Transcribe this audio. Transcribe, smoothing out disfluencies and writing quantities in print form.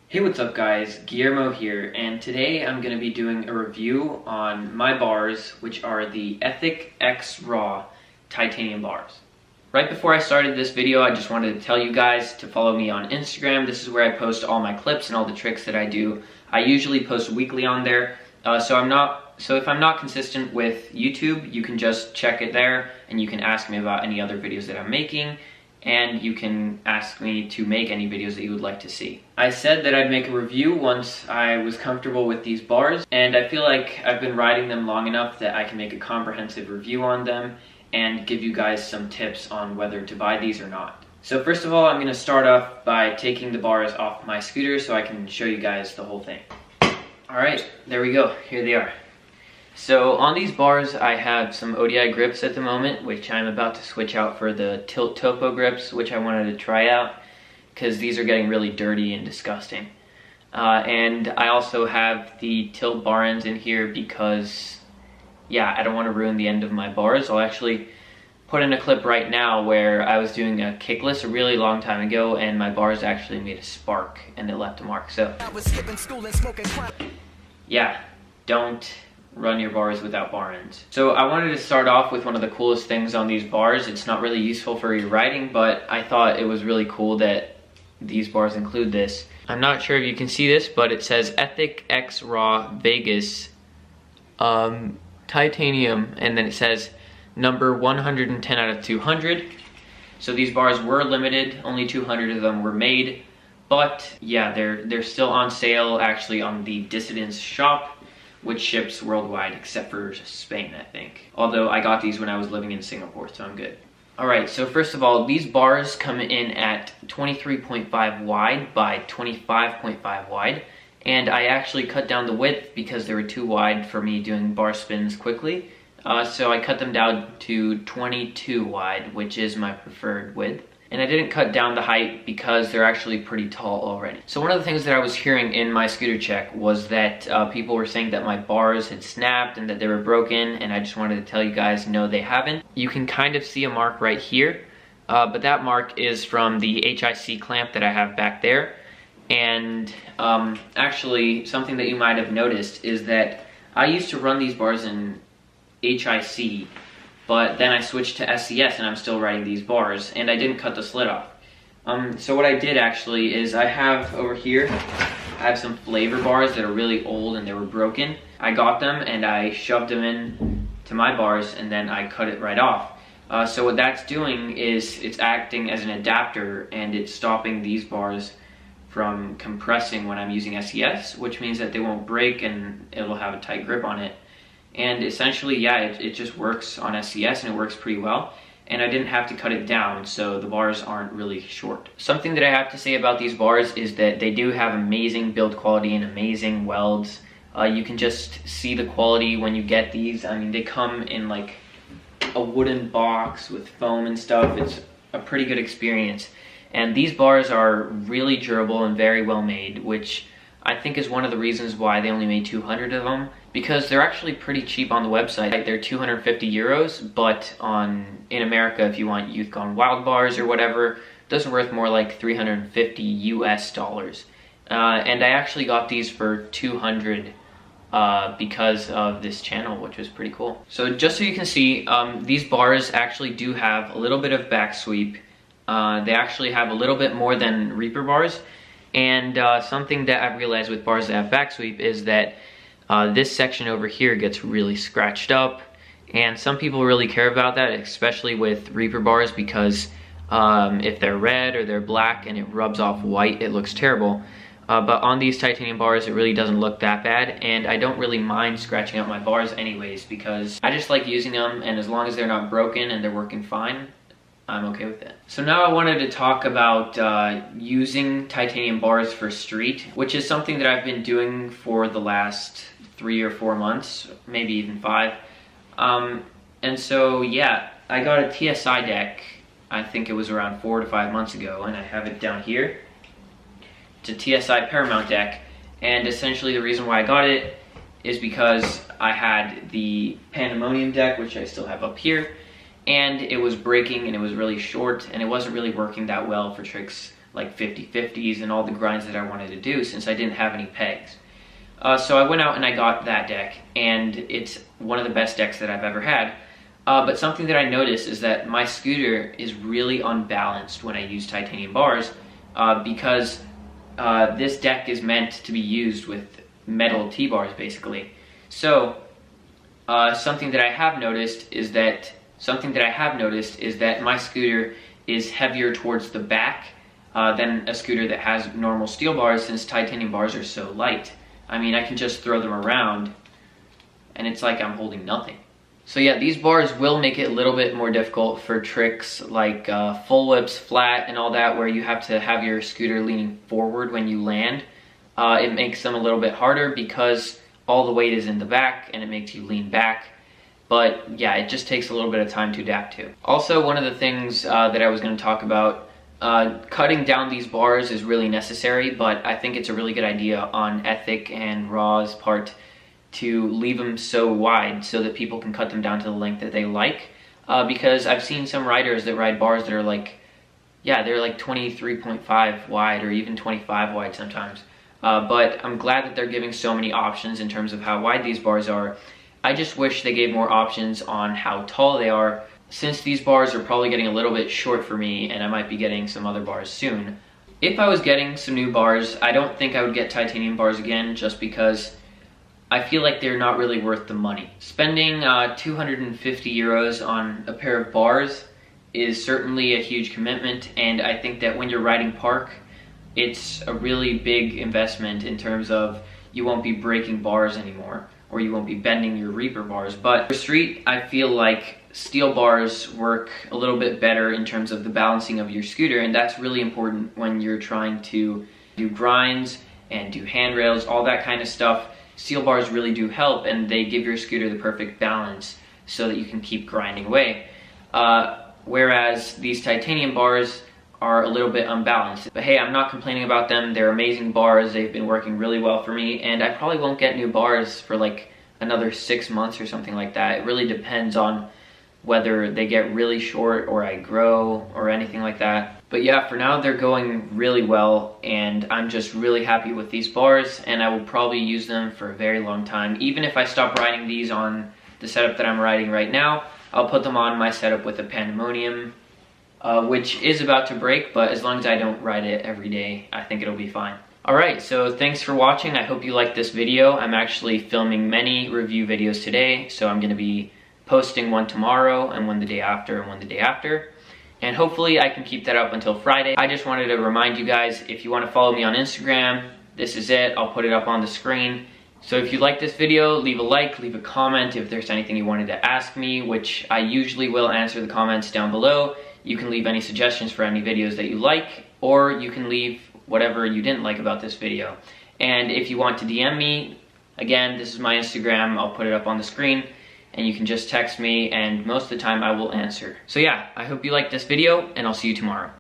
Hey, what's up guys, Guillermo here, and today I'm going to be doing a review on my bars, which are the Ethic X Raw titanium bars. Right before I started this video, I just wanted to tell you guys to follow me on Instagram. This is where I post all my clips and all the tricks that I do. I usually post weekly on there, so if I'm not consistent with YouTube, you can just check it there, and you can ask me about any other videos that I'm making, and you can ask me to make any videos that you would like to see. I said that I'd make a review once I was comfortable with these bars, and I feel like I've been riding them long enough that I can make a comprehensive review on them and give you guys some tips on whether to buy these or not. So first of all, I'm going to start off by taking the bars off my scooter so I can show you guys the whole thing. Alright, there we go, here they are. So on these bars I have some ODI grips at the moment, which I'm about to switch out for the Tilt Topo grips, which I wanted to try out because these are getting really dirty and disgusting. And I also have the Tilt bar ends in here because, yeah, I don't want to ruin the end of my bars. I'll actually put in a clip right now where I was doing a kickless a really long time ago and my bars actually made a spark and it left a mark. So yeah, don't run your bars without bar ends. So I wanted to start off with one of the coolest things on these bars. It's not really useful for your riding, but I thought it was really cool that these bars include this. I'm not sure if you can see this, but it says Ethic X Raw Vegas titanium, and then it says number 110 out of 200. So these bars were limited, only 200 of them were made, but yeah, they're still on sale actually on the Dissidents shop, which ships worldwide except for Spain, I think. Although I got these when I was living in Singapore, so I'm good. Alright, so first of all, these bars come in at 23.5 wide by 25.5 wide, and I actually cut down the width because they were too wide for me doing bar spins quickly. So I cut them down to 22 wide, which is my preferred width. And I didn't cut down the height because they're actually pretty tall already. So one of the things that I was hearing in my scooter check was that people were saying that my bars had snapped and that they were broken, and I just wanted to tell you guys, no, they haven't. You can kind of see a mark right here, but that mark is from the HIC clamp that I have back there. And actually, something that you might have noticed is that I used to run these bars in HIC, but then I switched to SCS and I'm still riding these bars, and I didn't cut the slit off. So what I did actually is I have over here, I have some flavor bars that are really old and they were broken. I got them and I shoved them in to my bars and then I cut it right off. So what that's doing is it's acting as an adapter and it's stopping these bars from compressing when I'm using SCS, which means that they won't break and it'll have a tight grip on it. And essentially, yeah, it just works on SCS and it works pretty well. And I didn't have to cut it down, so the bars aren't really short. Something that I have to say about these bars is that they do have amazing build quality and amazing welds. You can just see the quality when you get these. I mean, they come in like a wooden box with foam and stuff. It's a pretty good experience. And these bars are really durable and very well made, which I think is one of the reasons why they only made 200 of them, because they're actually pretty cheap on the website. They're 250 euros, but in America, if you want Youth Gone Wild bars or whatever, those are worth more like 350 US dollars. And I actually got these for 200 because of this channel, which was pretty cool. So just so you can see, these bars actually do have a little bit of back sweep. They actually have a little bit more than Reaper bars. And something that I've realized with bars that have back sweep is that this section over here gets really scratched up, and some people really care about that, especially with Reaper bars, because if they're red or they're black and it rubs off white, it looks terrible. But on these titanium bars, it really doesn't look that bad, and I don't really mind scratching up my bars anyways, because I just like using them, and as long as they're not broken and they're working fine, I'm okay with it. So now I wanted to talk about using titanium bars for street, which is something that I've been doing for the last 3 or 4 months, maybe even 5. And so yeah, I got a TSI deck, I think it was around 4 to 5 months ago, and I have it down here. It's a TSI Paramount deck, and essentially the reason why I got it is because I had the Pandemonium deck, which I still have up here, and it was breaking and it was really short and it wasn't really working that well for tricks like 50/50s and all the grinds that I wanted to do since I didn't have any pegs. So I went out and I got that deck, and it's one of the best decks that I've ever had. But something that I noticed is that my scooter is really unbalanced when I use titanium bars, because this deck is meant to be used with metal T-bars basically. So something that I have noticed is that my scooter is heavier towards the back than a scooter that has normal steel bars, since titanium bars are so light. I mean, I can just throw them around and it's like I'm holding nothing. So yeah, these bars will make it a little bit more difficult for tricks like full whips, flat, and all that, where you have to have your scooter leaning forward when you land. It makes them a little bit harder because all the weight is in the back and it makes you lean back. But yeah, it just takes a little bit of time to adapt to. Also, one of the things that I was going to talk about, cutting down these bars is really necessary, but I think it's a really good idea on Ethic and Raw's part to leave them so wide so that people can cut them down to the length that they like. Because I've seen some riders that ride bars that are like, yeah, they're like 23.5 wide or even 25 wide sometimes. But I'm glad that they're giving so many options in terms of how wide these bars are. I just wish they gave more options on how tall they are, since these bars are probably getting a little bit short for me and I might be getting some other bars soon. If I was getting some new bars, I don't think I would get titanium bars again, just because I feel like they're not really worth the money. Spending 250 euros on a pair of bars is certainly a huge commitment, and I think that when you're riding park, it's a really big investment in terms of you won't be breaking bars anymore, or you won't be bending your Reaper bars. But for street, I feel like steel bars work a little bit better in terms of the balancing of your scooter, and that's really important when you're trying to do grinds and do handrails, all that kind of stuff. Steel bars really do help, and they give your scooter the perfect balance so that you can keep grinding away. Whereas these titanium bars are a little bit unbalanced. But hey, I'm not complaining about them. They're amazing bars. They've been working really well for me, and I probably won't get new bars for like another 6 months or something like that. It really depends on whether they get really short or I grow or anything like that. But yeah, for now they're going really well, and I'm just really happy with these bars, and I will probably use them for a very long time. Even if I stop riding these on the setup that I'm riding right now, I'll put them on my setup with a Pandemonium, which is about to break, but as long as I don't ride it every day, I think it'll be fine. Alright, so thanks for watching. I hope you liked this video. I'm actually filming many review videos today, so I'm going to be posting one tomorrow, and one the day after, and one the day after. And hopefully I can keep that up until Friday. I just wanted to remind you guys, if you want to follow me on Instagram, this is it. I'll put it up on the screen. So if you like this video, leave a like, leave a comment if there's anything you wanted to ask me, which I usually will answer the comments down below. You can leave any suggestions for any videos that you like, or you can leave whatever you didn't like about this video. And if you want to DM me, again, this is my Instagram. I'll put it up on the screen, and you can just text me, and most of the time I will answer. So yeah, I hope you liked this video, and I'll see you tomorrow.